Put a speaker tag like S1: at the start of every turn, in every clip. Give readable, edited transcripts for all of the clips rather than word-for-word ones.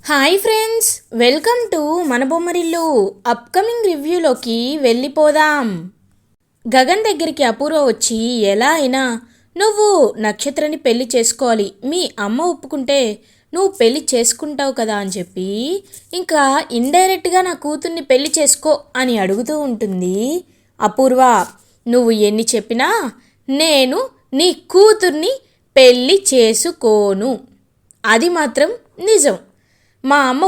S1: Hi friends, welcome to మన Bommarillu. Upcoming రివ్యూలోకి వెళ్ళిపోదాం. గగన్ దగ్గరికి అపూర్వ వచ్చి ఎలా అయినా నువ్వు నక్షత్రాన్ని పెళ్లి చేసుకోవాలి, మీ అమ్మ ఒప్పుకుంటే నువ్వు పెళ్లి చేసుకుంటావు కదా అని చెప్పి ఇంకా ఇండైరెక్ట్గా నా కూతుర్ని పెళ్లి చేసుకో అని అడుగుతూ ఉంటుంది. అపూర్వ, నువ్వు ఎన్ని చెప్పినా నేను నీ కూతుర్ని పెళ్లి చేసుకోను, అది మాత్రం నిజం. మా అమ్మ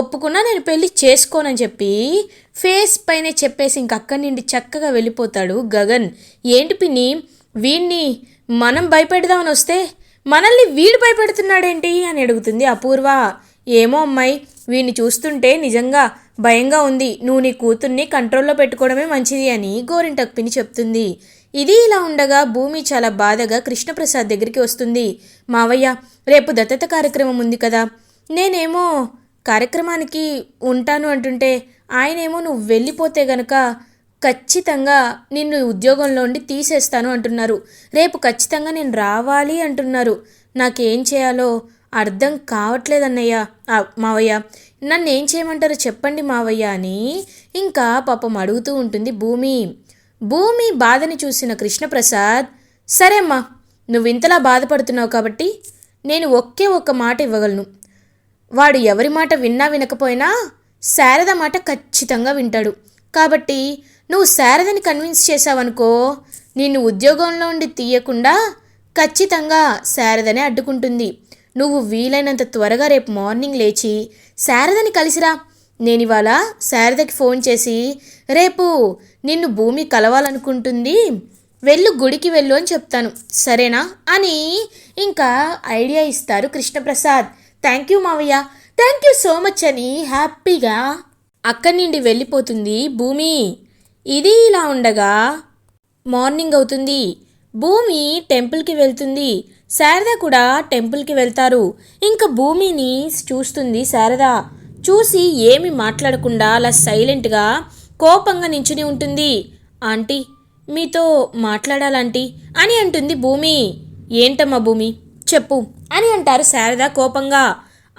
S1: ఒప్పుకున్నా నేను పెళ్ళి చేసుకోనని చెప్పి ఫేస్ పైనే చెప్పేసి ఇంకక్కడి నుండి చక్కగా వెళ్ళిపోతాడు గగన్. ఏంటి పిన్ని, వీడిని మనం భయపెడదామని వస్తే మనల్ని వీడు భయపెడుతున్నాడేంటి అని అడుగుతుంది అపూర్వ. ఏమో అమ్మాయి, వీడిని చూస్తుంటే నిజంగా భయంగా ఉంది, నువ్వు నీ కూతుర్ని కంట్రోల్లో పెట్టుకోవడమే మంచిది అని గోరింటకు పిన్ని చెప్తుంది. ఇది ఇలా ఉండగా భూమి చాలా బాధగా కృష్ణప్రసాద్ దగ్గరికి వస్తుంది. మావయ్య, రేపు దత్తత కార్యక్రమం ఉంది కదా, నేనేమో కార్యక్రమానికి ఉంటాను అంటుంటే ఆయనేమో నువ్వు వెళ్ళిపోతే గనక ఖచ్చితంగా నిన్ను ఉద్యోగంలో ఉండి తీసేస్తాను అంటున్నారు. రేపు ఖచ్చితంగా నేను రావాలి అంటున్నారు. నాకేం చేయాలో అర్థం కావట్లేదన్నయ్య. మావయ్య, నన్ను ఏం చేయమంటారో చెప్పండి మావయ్య అని ఇంకా పాపం అడుగుతూ ఉంటుంది భూమి బాధని చూసిన కృష్ణప్రసాద్, సరే అమ్మా, నువ్వు ఇంతలా బాధపడుతున్నావు కాబట్టి నేను ఒక్క మాట ఇవ్వగలను. వాడు ఎవరి మాట విన్నా వినకపోయినా శారద మాట ఖచ్చితంగా వింటాడు. కాబట్టి నువ్వు శారదని కన్విన్స్ చేసావనుకో, నిన్ను ఉద్యోగంలో ఉండి తీయకుండా ఖచ్చితంగా శారదనే అడ్డుకుంటుంది. నువ్వు వీలైనంత త్వరగా రేపు మార్నింగ్ లేచి శారదని కలిసిరా. నేను ఇవాళ శారదకి ఫోన్ చేసి రేపు నిన్ను భూమి కలవాలనుకుంటుంది, గుడికి వెళ్ళు అని చెప్తాను, సరేనా అని ఇంకా ఐడియా ఇస్తారు కృష్ణప్రసాద్. థ్యాంక్ యూ మావయ్య, థ్యాంక్ యూ సో మచ్ అని హ్యాపీగా అక్కడి నుండి వెళ్ళిపోతుంది భూమి. ఇది ఇలా ఉండగా మార్నింగ్ అవుతుంది. భూమి టెంపుల్కి వెళ్తుంది, శారద కూడా టెంపుల్కి వెళ్తారు. ఇంకా భూమిని చూస్తుంది శారద. చూసి ఏమి మాట్లాడకుండా అలా సైలెంట్గా కోపంగా నించుని ఉంటుంది. ఆంటీ, మీతో మాట్లాడాలంటీ అని అంటుంది భూమి. ఏంటమ్మా భూమి, చెప్పు అని అంటారు శారద కోపంగా.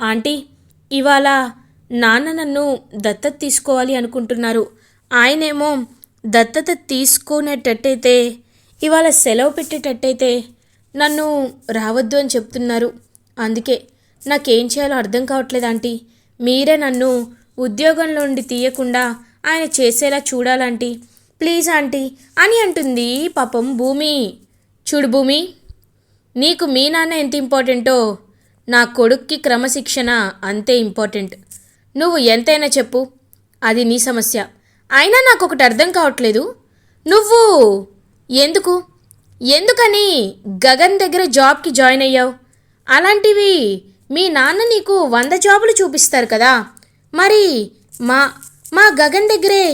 S1: ఆంటీ, ఇవాళ నాన్న నన్ను దత్తత తీసుకోవాలి అనుకుంటున్నారు. ఆయనేమో దత్తత తీసుకునేటట్టయితే ఇవాళ సెలవు పెట్టేటట్టయితే నన్ను రావద్దు అని చెప్తున్నారు. అందుకే నాకేం చేయాలో అర్థం కావట్లేదు ఆంటీ. మీరే నన్ను ఉద్యోగంలో నుండి తీయకుండా ఆయన చేసేలా చూడాలంటీ, ప్లీజ్ ఆంటీ అని అంటుంది పాపం భూమి. చూడు భూమి, నీకు మీ నాన్న ఎంత ఇంపార్టెంటో నా కొడుక్కి క్రమశిక్షణ అంతే ఇంపార్టెంట్. నువ్వు ఎంతైనా చెప్పు, అది నీ సమస్య. అయినా నాకు ఒకటి అర్థం కావట్లేదు, నువ్వు ఎందుకని గగన్ దగ్గర జాబ్కి జాయిన్ అయ్యావు? అలాంటివి మీ నాన్న నీకు 100 జాబులు చూపిస్తారు కదా, మరి మా గగన్ దగ్గరే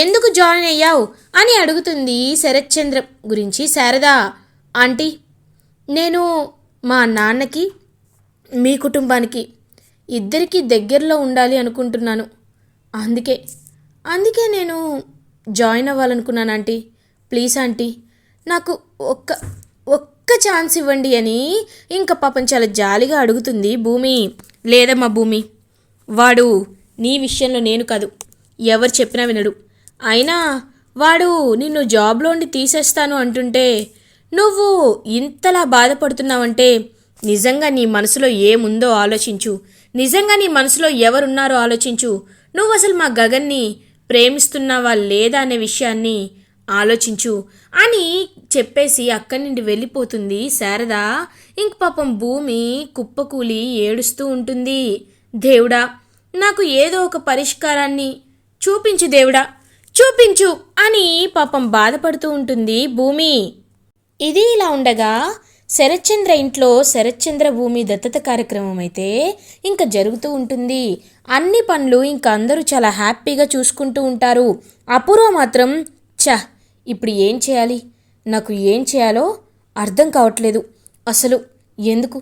S1: ఎందుకు జాయిన్ అయ్యావు అని అడుగుతుంది శరత్చంద్ర గురించి శారద. ఆంటీ, నేను మా నాన్నకి మీ కుటుంబానికి ఇద్దరికీ దగ్గరలో ఉండాలి అనుకుంటున్నాను. అందుకే నేను జాయిన్ అవ్వాలనుకున్నాను ఆంటీ. ప్లీజ్ ఆంటీ, నాకు ఒక్క ఛాన్స్ ఇవ్వండి అని ఇంకా పాపం చాలా జాలిగా అడుగుతుంది భూమి. లేదమ్మా భూమి, వాడు నీ విషయంలో నేను కాదు, ఎవరు చెప్పినా వినడు. అయినా వాడు నిన్ను జాబ్లో ఉండి తీసేస్తాను అంటుంటే నువ్వు ఇంతలా బాధపడుతున్నావంటే నిజంగా నీ మనసులో ఏముందో ఆలోచించు, నిజంగా నీ మనసులో ఎవరున్నారో ఆలోచించు. నువ్వు అసలు మా గగన్ని ప్రేమిస్తున్నావా లేదా అనే విషయాన్ని ఆలోచించు అని చెప్పేసి అక్కడి నుండి వెళ్ళిపోతుంది శారద. ఇంక పాపం భూమి కుప్పకూలి ఏడుస్తూ ఉంటుంది. దేవుడా, నాకు ఏదో ఒక పరిష్కారాన్ని చూపించు దేవుడా, చూపించు అని పాపం బాధపడుతూ ఉంటుంది భూమి. ఇది ఇలా ఉండగా శరత్చంద్ర ఇంట్లో శరత్చంద్ర భూమి దత్తత కార్యక్రమం అయితే ఇంకా జరుగుతూ ఉంటుంది. అన్ని పనులు ఇంకా అందరూ చాలా హ్యాపీగా చూసుకుంటూ ఉంటారు. అపూర్వ మాత్రం ఇప్పుడు ఏం చేయాలి, నాకు ఏం చేయాలో అర్థం కావట్లేదు. అసలు ఎందుకు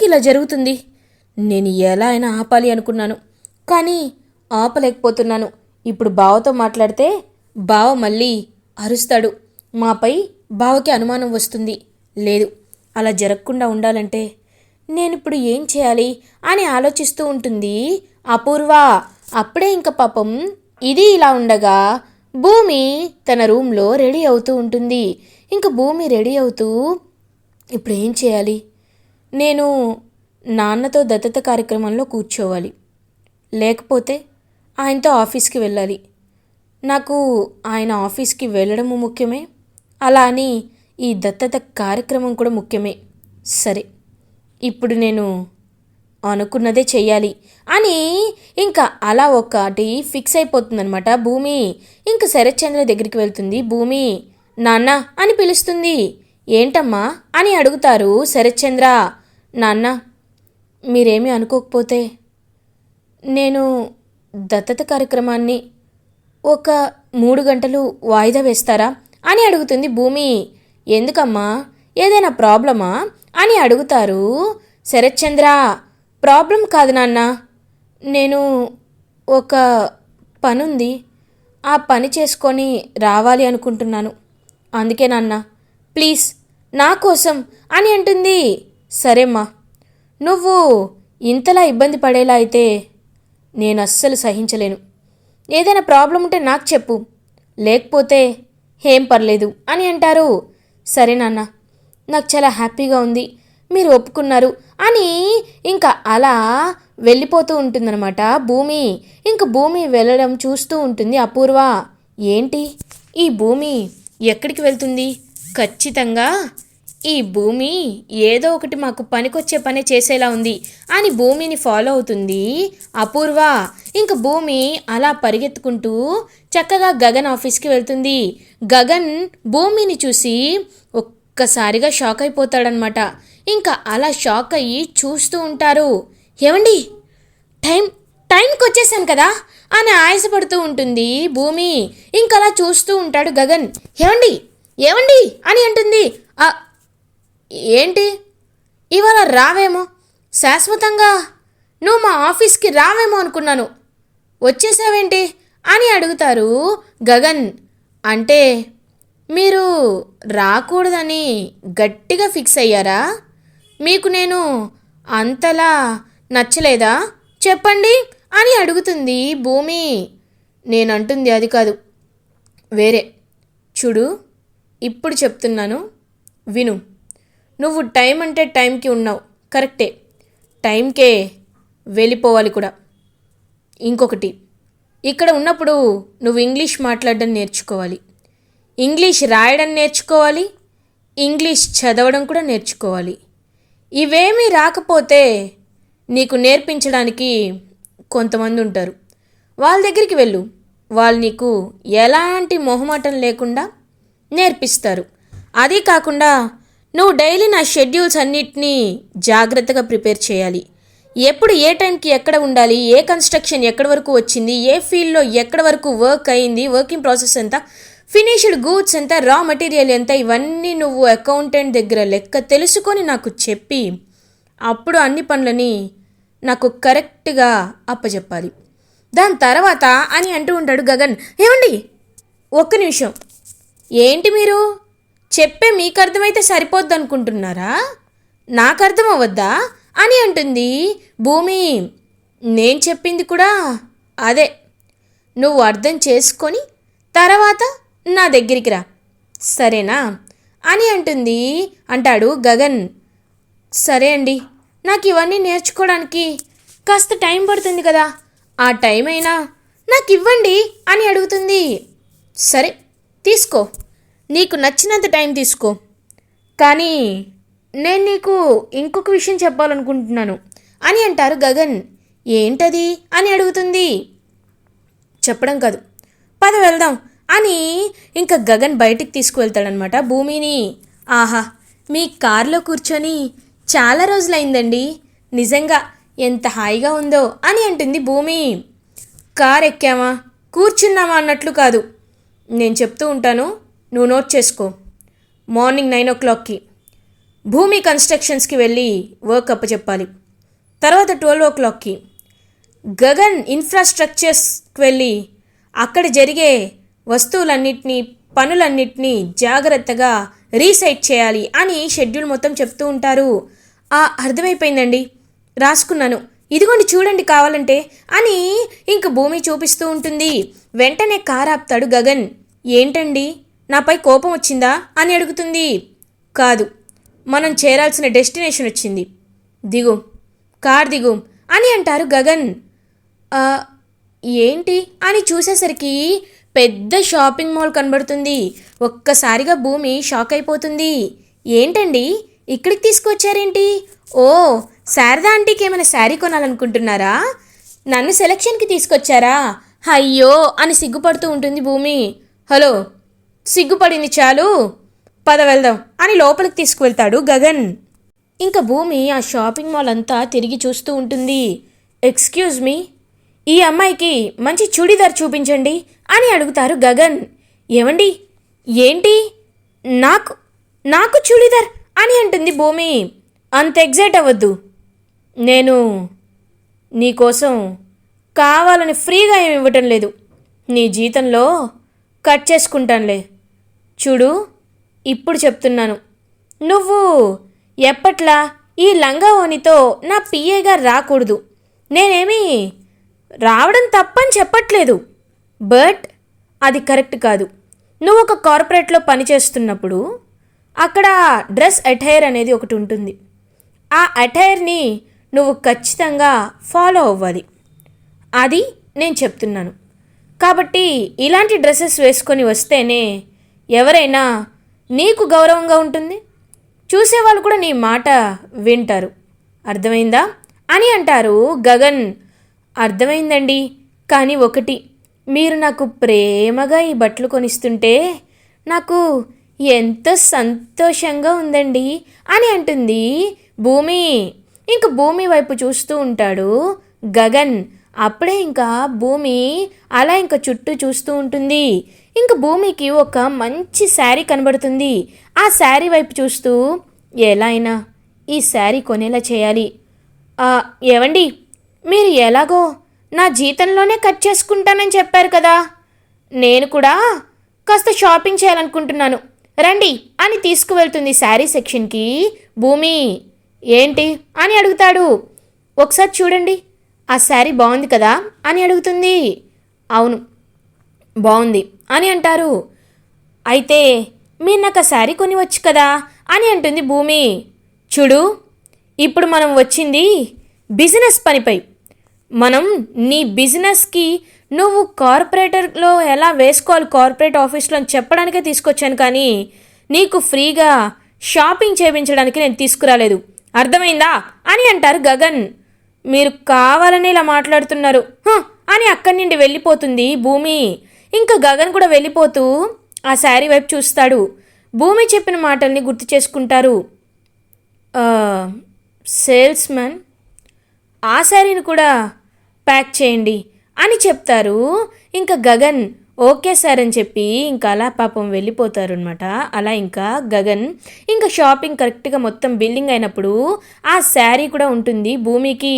S1: ఇలా జరుగుతుంది? నేను ఎలా అయినా ఆపాలి అనుకున్నాను, కానీ ఆపలేకపోతున్నాను. ఇప్పుడు బావతో మాట్లాడితే బావ మళ్ళీ అరుస్తాడు, మాపై బావకి అనుమానం వస్తుంది. లేదు, అలా జరగకుండా ఉండాలంటే నేనిప్పుడు ఏం చేయాలి అని ఆలోచిస్తూ ఉంటుంది అపూర్వ. అప్పుడే ఇంక పాపం ఇది ఇలా ఉండగా భూమి తన రూమ్లో రెడీ అవుతూ ఉంటుంది. ఇంక భూమి రెడీ అవుతూ ఇప్పుడు ఏం చేయాలి, నేను నాన్నతో దత్తత కార్యక్రమంలో కూర్చోవాలి, లేకపోతే ఆయనతో ఆఫీస్కి వెళ్ళాలి. నాకు ఆయన ఆఫీస్కి వెళ్ళడము ముఖ్యమే, అలా అని ఈ దత్తత కార్యక్రమం కూడా ముఖ్యమే. సరే, ఇప్పుడు నేను అనుకున్నదే చెయ్యాలి అని ఇంకా అలా ఒకటి ఫిక్స్ అయిపోతుందనమాట భూమి. ఇంక శరత్చంద్ర దగ్గరికి వెళ్తుంది భూమి. నాన్న అని పిలుస్తుంది. ఏంటమ్మా అని అడుగుతారు శరత్చంద్ర. నాన్న, మీరేమీ అనుకోకపోతే నేను దత్తత కార్యక్రమాన్ని ఒక 3 గంటలు వాయిదా వేస్తారా అని అడుగుతుంది భూమి. ఎందుకమ్మా, ఏదైనా ప్రాబ్లమా అని అడుగుతారు శరత్చంద్ర. ప్రాబ్లం కాదు నాన్న, నేను ఒక పనుంది, ఆ పని చేసుకొని రావాలి అనుకుంటున్నాను. అందుకే నాన్న, ప్లీజ్ నా కోసం అని అంటుంది. సరేమ్మా, నువ్వు ఇంతలా ఇబ్బంది పడేలా అయితే నేను అస్సలు సహించలేను. ఏదైనా ప్రాబ్లం ఉంటే నాకు చెప్పు, లేకపోతే ఏం పర్లేదు అని అంటారు. సరే నాన్న, నాకు చాలా హ్యాపీగా ఉంది, మీరు ఒప్పుకున్నారు అని ఇంకా అలా వెళ్ళిపోతూ ఉంటుందన్నమాట భూమి. ఇంక భూమి వెళ్ళడం చూస్తూ ఉంటుంది అపూర్వ. ఏంటి ఈ భూమి ఎక్కడికి వెళ్తుంది? ఖచ్చితంగా ఈ భూమి ఏదో ఒకటి మాకు పనికొచ్చే పనే చేసేలా ఉంది అని భూమిని ఫాలో అవుతుంది అపూర్వ. ఇంక భూమి అలా పరిగెత్తుకుంటూ చక్కగా గగన్ ఆఫీస్కి వెళ్తుంది. గగన్ భూమిని చూసి ఒక్కసారిగా షాక్ అయిపోతాడనమాట. ఇంకా అలా షాక్ అయ్యి చూస్తూ ఉంటారు. ఏమండి, టైంకి వచ్చేసాను కదా అని ఆయాసపడుతూ ఉంటుంది భూమి. ఇంకలా చూస్తూ ఉంటాడు గగన్. ఏమండి ఏమండి అని అంటుంది. ఏంటి ఇవాళ రావేమో, శాశ్వతంగా నువ్వు మా ఆఫీస్కి రావేమో అనుకున్నాను, వచ్చేసావేంటి అని అడుగుతారు గగన్. అంటే మీరు రాకూడదని గట్టిగా ఫిక్స్ అయ్యారా? మీకు నేను అంతలా నచ్చలేదా చెప్పండి అని అడుగుతుంది భూమి. నేనంటుంది అది కాదు, వేరే. చూడు, ఇప్పుడు చెప్తున్నాను విను. నువ్వు టైం అంటే టైంకి ఉన్నావు, కరెక్టే, టైంకే వెళ్ళిపోవాలి కూడా. ఇంకొకటి, ఇక్కడ ఉన్నప్పుడు నువ్వు ఇంగ్లీష్ మాట్లాడడం నేర్చుకోవాలి, ఇంగ్లీష్ రాయడం నేర్చుకోవాలి, ఇంగ్లీష్ చదవడం కూడా నేర్చుకోవాలి. ఇవేమీ రాకపోతే నీకు నేర్పించడానికి కొంతమంది ఉంటారు, వాళ్ళ దగ్గరికి వెళ్ళు. వాళ్ళు నీకు ఎలాంటి మొహమాటం లేకుండా నేర్పిస్తారు. అదీ కాకుండా నువ్వు డైలీ నా షెడ్యూల్స్ అన్నిటినీ జాగ్రత్తగా ప్రిపేర్ చేయాలి. ఎప్పుడు ఏ టైంకి ఎక్కడ ఉండాలి, ఏ కన్స్ట్రక్షన్ ఎక్కడి వరకు వచ్చింది, ఏ ఫీల్డ్లో ఎక్కడి వరకు వర్క్ అయింది, వర్కింగ్ ప్రాసెస్ ఎంత, ఫినిష్డ్ గూడ్స్ ఎంత, రా మెటీరియల్ ఎంత, ఇవన్నీ నువ్వు అకౌంటెంట్ దగ్గర లెక్క తెలుసుకొని నాకు చెప్పి అప్పుడు అన్ని పనులని నాకు కరెక్ట్గా అప్పచెప్పాలి. దాని తర్వాత అని అంటూ ఉంటాడు గగన్. ఏమండి, ఒక్క నిమిషం. ఏంటి మీరు చెప్పే మీకు అర్థమైతే సరిపోద్ది అనుకుంటున్నారా? నాకు అర్థం అవ్వద్దా అని అంటుంది భూమి. నేను చెప్పింది కూడా అదే, నువ్వు అర్థం చేసుకొని తర్వాత నా దగ్గరికి రా, సరేనా అని అంటాడు గగన్. సరే అండి, నాకు ఇవన్నీ నేర్చుకోవడానికి కాస్త టైం పడుతుంది కదా, ఆ టైం అయినా నాకు ఇవ్వండి అని అడుగుతుంది. సరే తీసుకో, నీకు నచ్చినంత టైం తీసుకో, కానీ నేను నీకు ఇంకొక విషయం చెప్పాలనుకుంటున్నాను అని అంటారు గగన్. ఏంటది అని అడుగుతుంది. చెప్పడం కాదు, పద వెళ్దాం అని ఇంకా గగన్ బయటికి తీసుకువెళ్తాడనమాట భూమిని. ఆహా, మీ కారులో కూర్చొని చాలా రోజులైందండి, నిజంగా ఎంత హాయిగా ఉందో అని అంటుంది భూమి. కారు ఎక్కామా కూర్చున్నామా అన్నట్లు కాదు, నేను చెప్తూ ఉంటాను, నువ్వు నోట్ చేసుకో. మార్నింగ్ 9 o'clockకి భూమి కన్స్ట్రక్షన్స్కి వెళ్ళి వర్క్ అప్పచెప్పాలి. తర్వాత 12 o'clockకి గగన్ ఇన్ఫ్రాస్ట్రక్చర్స్కి వెళ్ళి అక్కడ జరిగే వస్తువులన్నిటినీ, పనులన్నిటినీ జాగ్రత్తగా రీసైట్ చేయాలి అని షెడ్యూల్ మొత్తం చెప్తూ ఉంటారు. అర్థమైపోయిందండి, రాసుకున్నాను, ఇదిగోండి చూడండి కావాలంటే అని ఇంక భూమి చూపిస్తూ ఉంటుంది. వెంటనే కారు ఆపుతాడు గగన్. ఏంటండి, నాపై కోపం వచ్చిందా అని అడుగుతుంది. కాదు, మనం చేరాల్సిన డెస్టినేషన్ వచ్చింది, దిగు, కార్ దిగు అని అంటారు గగన్. ఏంటి అని చూసేసరికి పెద్ద షాపింగ్ మాల్ కనబడుతుంది. ఒక్కసారిగా భూమి షాక్ అయిపోతుంది. ఏంటండి, ఇక్కడికి తీసుకొచ్చారేంటి? ఓ, శారదా ఆంటీకి ఏమైనా శారీ కొనాలనుకుంటున్నారా? నన్ను సెలక్షన్కి తీసుకొచ్చారా? అయ్యో అని సిగ్గుపడుతూ ఉంటుంది భూమి. హలో, సిగ్గుపడింది చాలు, పద వెళ్దాం అని లోపలికి తీసుకువెళ్తాడు గగన్. ఇంకా భూమి ఆ షాపింగ్ మాల్ అంతా తిరిగి చూస్తూ ఉంటుంది. ఎక్స్క్యూజ్ మీ, ఈ అమ్మాయికి మంచి చూడీదార్ చూపించండి అని అడుగుతారు గగన్. ఏమండి, ఏంటి, నాకు నాకు చూడీదార్ అని అంటుంది భూమి. అంత ఎగ్జైట్ అవ్వద్దు, నేను నీకోసం కావాలని ఫ్రీగా ఏమి ఇవ్వటం లేదు, నీ జీతంలో కట్ చేసుకుంటానులే. చూడు, ఇప్పుడు చెప్తున్నాను, నువ్వు ఎప్పట్లా ఈ లంగా ఓనితో నా పిఏగా రాకూడదు. నేనేమీ రావడం తప్పని చెప్పట్లేదు, బట్ అది కరెక్ట్ కాదు. నువ్వు ఒక కార్పొరేట్లో పనిచేస్తున్నప్పుడు అక్కడ డ్రెస్ అటైర్ అనేది ఒకటి ఉంటుంది. ఆ అటైర్ని నువ్వు ఖచ్చితంగా ఫాలో అవ్వాలి, అది నేను చెప్తున్నాను. కాబట్టి ఇలాంటి డ్రెస్సెస్ వేసుకొని వస్తేనే ఎవరైనా నీకు గౌరవంగా ఉంటుంది, చూసేవాళ్ళు కూడా నీ మాట వింటారు. అర్థమైందా అని అంటారు గగన్. అర్థమైందండి, కానీ ఒకటి, మీరు నాకు ప్రేమగా ఈ బట్టలు కొనిస్తుంటే నాకు ఎంతో సంతోషంగా ఉందండి అని అంటుంది భూమి. ఇంక భూమి వైపు చూస్తూ ఉంటాడు గగన్. అప్పుడే ఇంకా భూమి అలా ఇంకా చుట్టూ చూస్తూ ఉంటుంది. ఇంక భూమికి ఒక మంచి శారీ కనబడుతుంది. ఆ శారీ వైపు చూస్తూ ఎలా అయినా ఈ శారీ కొనేలా చేయాలి. ఏవండి, మీరు ఎలాగో నా జీతంలోనే కట్ చేసుకుంటానని చెప్పారు కదా, నేను కూడా కాస్త షాపింగ్ చేయాలనుకుంటున్నాను, రండి అని తీసుకువెళ్తుంది శారీ సెక్షన్కి భూమి. ఏంటి అని అడుగుతాడు. ఒకసారి చూడండి, ఆ శారీ బాగుంది కదా అని అడుగుతుంది. అవును, బాగుంది అని అంటారు. అయితే మీరు నాకు ఆ శారీ కొనివచ్చు కదా అని అంటుంది భూమి. చూడు, ఇప్పుడు మనం వచ్చింది బిజినెస్ పనిపై. మనం నీ బిజినెస్కి నువ్వు కార్పొరేటర్లో ఎలా వేసుకోవాలి కార్పొరేట్ ఆఫీస్లో అని చెప్పడానికే తీసుకొచ్చాను, కానీ నీకు ఫ్రీగా షాపింగ్ చేయించడానికి నేను తీసుకురాలేదు, అర్థమైందా అని అంటారు గగన్. మీరు కావాలని ఇలా మాట్లాడుతున్నారు అని అక్కడి నుండి వెళ్ళిపోతుంది భూమి. ఇంకా గగన్ కూడా వెళ్ళిపోతూ ఆ శారీ వైపు చూస్తాడు. భూమి చెప్పిన మాటల్ని గుర్తు చేసుకుంటారు. సేల్స్ మ్యాన్, ఆ శారీని కూడా ప్యాక్ చేయండి అని చెప్తారు. ఇంకా గగన్ ఓకే సార్ అని చెప్పి ఇంకా అలా పాపం వెళ్ళిపోతారు అనమాట. అలా ఇంకా గగన్ ఇంకా షాపింగ్ కరెక్ట్గా మొత్తం బిల్లింగ్ అయినప్పుడు ఆ శారీ కూడా ఉంటుంది భూమికి.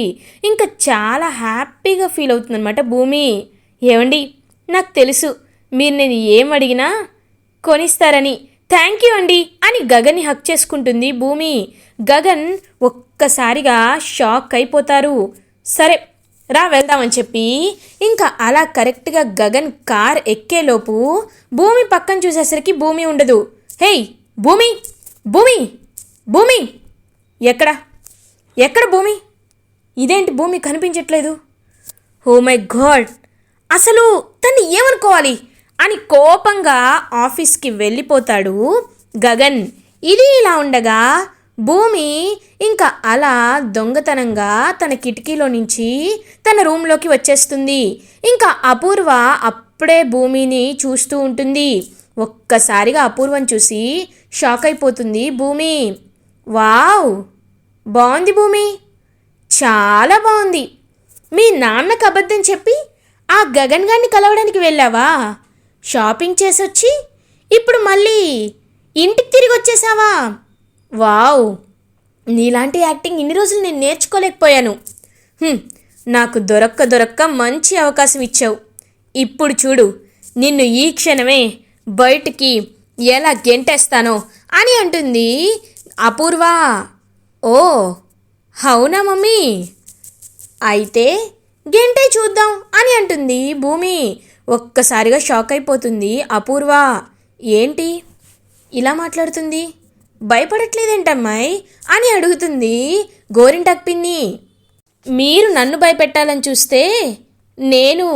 S1: ఇంకా చాలా హ్యాపీగా ఫీల్ అవుతుంది అనమాట భూమి. ఏమండి, నాకు తెలుసు మీరు నేను ఏం అడిగినా కొనిస్తారని, థ్యాంక్ యూ అండి అని గగన్ని హక్ చేసుకుంటుంది భూమి. గగన్ ఒక్కసారిగా షాక్ అయిపోతారు. సరే రా వెళ్దామని చెప్పి ఇంకా అలా కరెక్ట్గా గగన్ కార్ ఎక్కేలోపు భూమి పక్కన చూసేసరికి భూమి ఉండదు. హేయ్ భూమి, భూమి, భూమి, ఎక్కడ భూమి? ఇదేంటి భూమి కనిపించట్లేదు? ఓ మై గాడ్, అసలు తన్ని ఏమనుకోవాలి అని కోపంగా ఆఫీస్కి వెళ్ళిపోతాడు గగన్. ఇది ఇలా ఉండగా భూమి ఇంకా అలా దొంగతనంగా తన కిటికీలో నుంచి తన రూమ్లోకి వచ్చేస్తుంది. ఇంకా అపూర్వ అప్పుడే భూమిని చూస్తూ ఉంటుంది. ఒక్కసారిగా అపూర్వని చూసి షాక్ అయిపోతుంది భూమి. వావ్, బాగుంది భూమి, చాలా బాగుంది. మీ నాన్నకు అబద్ధం చెప్పి ఆ గగన్ గారిని కలవడానికి వెళ్ళావా? షాపింగ్ చేసొచ్చి ఇప్పుడు మళ్ళీ ఇంటికి తిరిగి వచ్చేసావా? వావ్, నీలాంటి యాక్టింగ్ ఇన్ని రోజులు నేను నేర్చుకోలేకపోయాను. నాకు దొరక్క మంచి అవకాశం ఇచ్చావు. ఇప్పుడు చూడు, నిన్ను ఈ క్షణమే బయటికి ఎలా గెంటేస్తానో అని అంటుంది అపూర్వ. ఓ, అవునా మమ్మీ, అయితే గెంటే చూద్దాం అని అంటుంది భూమి. ఒక్కసారిగా షాక్ అయిపోతుంది అపూర్వ. ఏంటి ఇలా మాట్లాడుతుంది, భయపడట్లేదేంటమ్మాయి అని అడుగుతుంది గోరింటాక్ పిన్ని. మీరు నన్ను భయపెట్టాలని చూస్తే నేను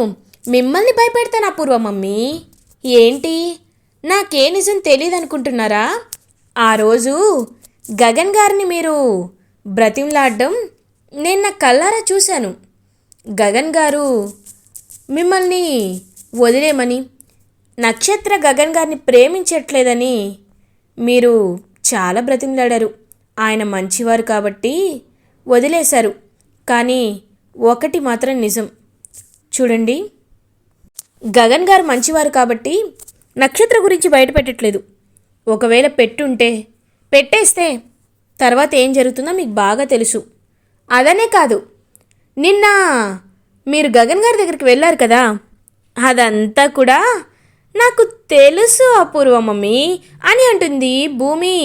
S1: మిమ్మల్ని భయపెడతాను అపూర్వ మమ్మీ. ఏంటి, నాకే నిజం తెలియదు అనుకుంటున్నారా? ఆ రోజు గగన్ గారిని మీరు బ్రతిమలాడడం నేను నా కళ్ళారా చూశాను. గగన్ గారు మిమ్మల్ని వదిలేమని, నక్షత్ర గగన్ గారిని ప్రేమించట్లేదని మీరు చాలా బ్రతిమలాడారు. ఆయన మంచివారు కాబట్టి వదిలేశారు. కానీ ఒకటి మాత్రం నిజం, చూడండి, గగన్ గారు మంచివారు కాబట్టి నక్షత్ర గురించి బయట పెట్టట్లేదు. ఒకవేళ పెట్టేస్తే తర్వాత ఏం జరుగుతుందో మీకు బాగా తెలుసు. అదనే కాదు, నిన్న మీరు గగన్ గారి దగ్గరికి వెళ్ళారు కదా, అదంతా కూడా నాకు తెలుసు అపూర్వ మమ్మీ అని అంటుంది భూమి.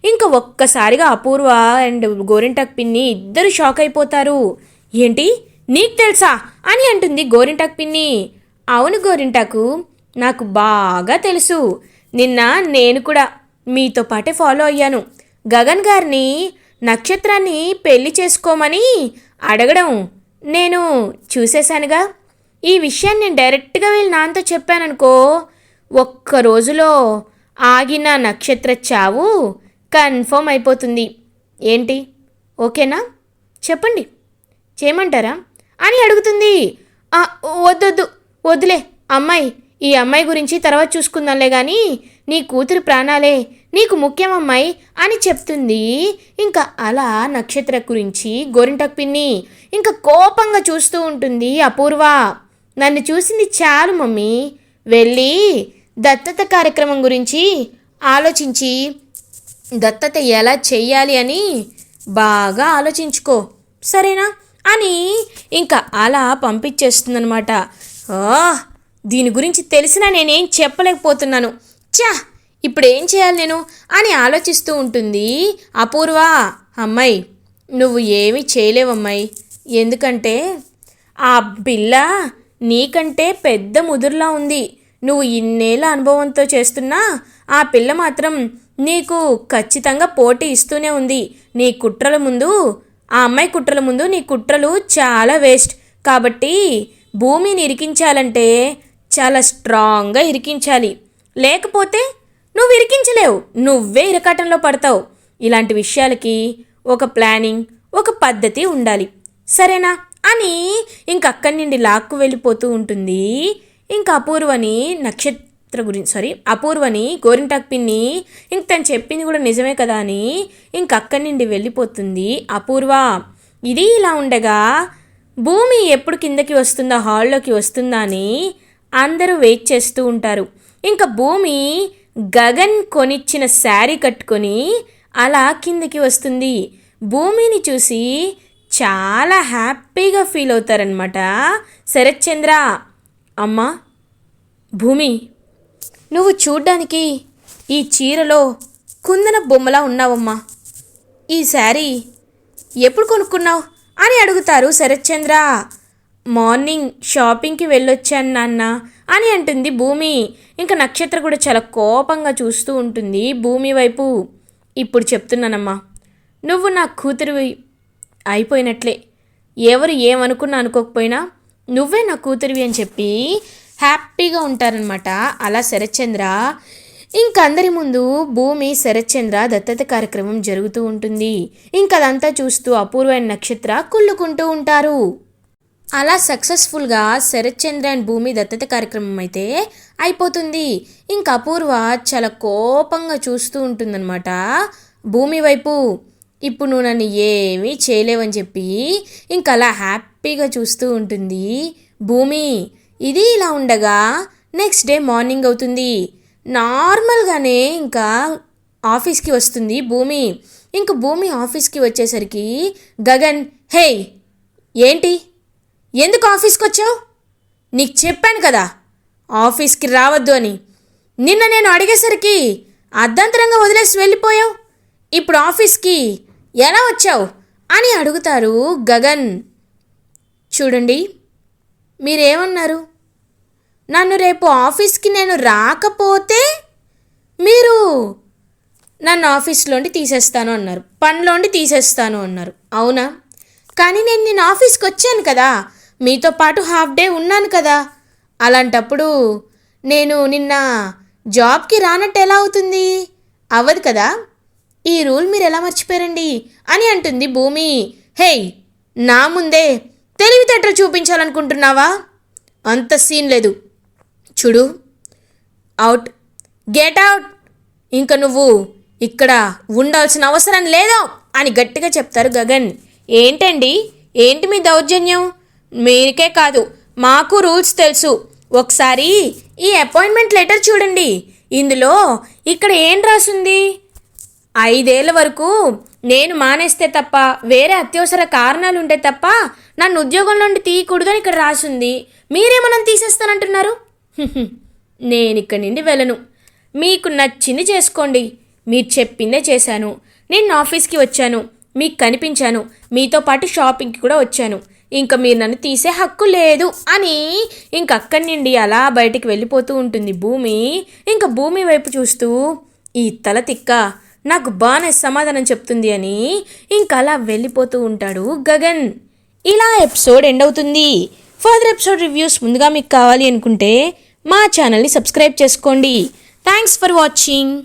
S1: ఇంకా ఒక్కసారిగా అపూర్వ అండ్ గోరింటాక్ పిన్ని ఇద్దరు షాక్ అయిపోతారు. ఏంటి, నీకు తెలుసా అని అంటుంది గోరింటాక్ పిన్ని. అవును గోరింటాకు, నాకు బాగా తెలుసు. నిన్న నేను కూడా మీతో పాటే ఫాలో అయ్యాను. గగన్ గారిని నక్షత్రాన్ని పెళ్లి చేసుకోమని అడగడం నేను చూసేశానుగా. ఈ విషయాన్ని నేను డైరెక్ట్గా వెళ్ళి నాన్నతో చెప్పాననుకో, ఒక్క రోజులో ఆగిన నక్షత్ర చావు కన్ఫర్మ్ అయిపోతుంది. ఏంటి, ఓకేనా? చెప్పండి, చేయమంటారా అని అడుగుతుంది. వద్దులే అమ్మాయి, ఈ అమ్మాయి గురించి తర్వాత చూసుకుందాంలే, కానీ నీ కూతురు ప్రాణాలే నీకు ముఖ్యం అమ్మాయి అని చెప్తుంది. ఇంకా అలా నక్షత్ర గురించి గోరింటాక్ పిన్ని ఇంకా కోపంగా చూస్తూ ఉంటుంది అపూర్వ. నన్ను చూసింది చాలు మమ్మీ, వెళ్ళి దత్తత కార్యక్రమం గురించి ఆలోచించి దత్తత ఎలా చెయ్యాలి అని బాగా ఆలోచించుకో, సరేనా అని ఇంకా అలా పంపించేస్తుందనమాట. దీని గురించి తెలిసినా నేనేం చెప్పలేకపోతున్నాను. ఇప్పుడు ఏం చేయాలి నేను అని ఆలోచిస్తూ ఉంటుంది అపూర్వ. అమ్మాయి, నువ్వు ఏమీ చేయలేవమ్మాయి, ఎందుకంటే ఆ పిల్ల నీకంటే పెద్ద ముదురులా ఉంది. నువ్వు ఇన్నేళ్ళ అనుభవంతో చేస్తున్నా ఆ పిల్ల మాత్రం నీకు ఖచ్చితంగా పోటీ ఇస్తూనే ఉంది. నీ కుట్రల ముందు, ఆ అమ్మాయి కుట్రల ముందు నీ కుట్రలు చాలా వేస్ట్. కాబట్టి భూమిని ఇరికించాలంటే చాలా స్ట్రాంగ్గా ఇరికించాలి, లేకపోతే నువ్వు ఇరికించలేవు, నువ్వే ఇరకాటంలో పడతావు. ఇలాంటి విషయాలకి ఒక ప్లానింగ్, ఒక పద్ధతి ఉండాలి, సరేనా అని ఇంకక్కడి నుండి లాక్కు వెళ్ళిపోతూ ఉంటుంది. ఇంకా అపూర్వని అపూర్వని గోరింటాక్ పిన్ని ఇంక తను చెప్పింది కూడా నిజమే కదా అని ఇంకక్కడి నుండి వెళ్ళిపోతుంది అపూర్వ. ఇది ఇలా ఉండగా భూమి ఎప్పుడు కిందకి వస్తుందా, హాల్లోకి వస్తుందా అని అందరూ వెయిట్ చేస్తూ ఉంటారు. ఇంకా భూమి గగన్ కొనిచ్చిన శారీ కట్టుకొని అలా కిందకి వస్తుంది. భూమిని చూసి చాలా హ్యాపీగా ఫీల్ అవుతారనమాట శరత్చంద్ర. అమ్మా భూమి, నువ్వు చూడ్డానికి ఈ చీరలో కుందన బొమ్మలా ఉన్నావమ్మా. ఈ శారీ ఎప్పుడు కొనుక్కున్నావు అని అడుగుతారు శరత్చంద్ర. మార్నింగ్ షాపింగ్కి వెళ్ళొచ్చాను నాన్న అని అంటుంది భూమి. ఇంకా నక్షత్ర కూడా చాలా కోపంగా చూస్తూ ఉంటుంది భూమి వైపు. ఇప్పుడు చెప్తున్నానమ్మా, నువ్వు నా కూతురివి అయిపోయినట్లే. ఎవరు ఏమనుకున్నా అనుకోకపోయినా నువ్వే నా కూతురివి అని చెప్పి హ్యాపీగా ఉంటారనమాట అలా శరత్చంద్ర. ఇంకందరి ముందు భూమి శరత్చంద్ర దత్తత కార్యక్రమం జరుగుతూ ఉంటుంది. ఇంకదంతా చూస్తూ అపూర్వ అండ్ నక్షత్ర కుళ్ళుకుంటూ ఉంటారు. అలా సక్సెస్ఫుల్గా శరత్చంద్ర అండ్ భూమి దత్తత కార్యక్రమం అయితే అయిపోతుంది. ఇంక అపూర్వ చాలా కోపంగా చూస్తూ ఉంటుందన్నమాట భూమి వైపు. ఇప్పుడు నువ్వు నన్ను ఏమీ చేయలేవని చెప్పి ఇంక అలా హ్యాపీగా చూస్తూ ఉంటుంది భూమి. ఇది ఇలా ఉండగా నెక్స్ట్ డే మార్నింగ్ అవుతుంది. నార్మల్గానే ఇంకా ఆఫీస్కి వస్తుంది భూమి. ఇంక భూమి ఆఫీస్కి వచ్చేసరికి గగన్, హే ఏంటి, ఎందుకు ఆఫీస్కి వచ్చావు? నీకు చెప్పాను కదా ఆఫీస్కి రావద్దు అని. నిన్న నేను అడిగేసరికి అర్ధంతరంగా వదిలేసి వెళ్ళిపోయావు. ఇప్పుడు ఆఫీస్కి ఎలా వచ్చావు అని అడుగుతారు గగన్. చూడండి, మీరేమన్నారు? నన్ను రేపు ఆఫీస్కి నేను రాకపోతే మీరు నన్ను ఆఫీస్లోండి తీసేస్తాను అన్నారు, పనిలోండి తీసేస్తాను అన్నారు. అవునా? కానీ నేను ఆఫీస్కి వచ్చాను కదా, మీతో పాటు హాఫ్ డే ఉన్నాను కదా. అలాంటప్పుడు నేను నిన్న జాబ్కి రానట్టు ఎలా అవుతుంది? అవ్వదు కదా. ఈ రూల్ మీరు ఎలా మర్చిపోయారండి అని అంటుంది భూమి. హేయ్, నా ముందే తెలివితేటలు చూపించాలనుకుంటున్నావా? అంత సీన్ లేదు. చూడు, అవుట్, గెట్ అవుట్. ఇంక నువ్వు ఇక్కడ ఉండాల్సిన అవసరం లేదు అని గట్టిగా చెప్తారు గగన్. ఏంటండి, ఏంటి మీ దౌర్జన్యం? మీరికే కాదు, మాకు రూల్స్ తెలుసు. ఒకసారి ఈ అపాయింట్మెంట్ లెటర్ చూడండి. ఇందులో ఇక్కడ ఏం రాసింది? 5 ఏళ్ల వరకు నేను మానేస్తే తప్ప, వేరే అత్యవసర కారణాలు ఉంటే తప్ప నన్ను ఉద్యోగంలో నుండి తీయకూడదని ఇక్కడ రాసింది. మీరేమో నన్ను తీసేస్తానంటున్నారు. నేను ఇక్కడి నుండి వెళ్ళను. మీకు నచ్చింది చేసుకోండి. మీరు చెప్పిందే చేశాను. నేను ఆఫీస్కి వచ్చాను, మీకు కనిపించాను, మీతో పాటు షాపింగ్కి కూడా వచ్చాను. ఇంకా మీరు నన్ను తీసే హక్కు లేదు అని ఇంక అక్కడి నుండి అలా బయటికి వెళ్ళిపోతూ ఉంటుంది భూమి. ఇంకా భూమి వైపు చూస్తూ, ఈ తల తిక్క నాకు బాగానే సమాధానం చెప్తుంది అని ఇంకా అలా వెళ్ళిపోతూ ఉంటాడు గగన్. ఇలా ఎపిసోడ్ ఎండ్ అవుతుంది. ఫర్దర్ ఎపిసోడ్ రివ్యూస్ ముందుగా మీకు కావాలి అనుకుంటే మా ఛానల్ని సబ్స్క్రైబ్ చేసుకోండి. Thanks for watching.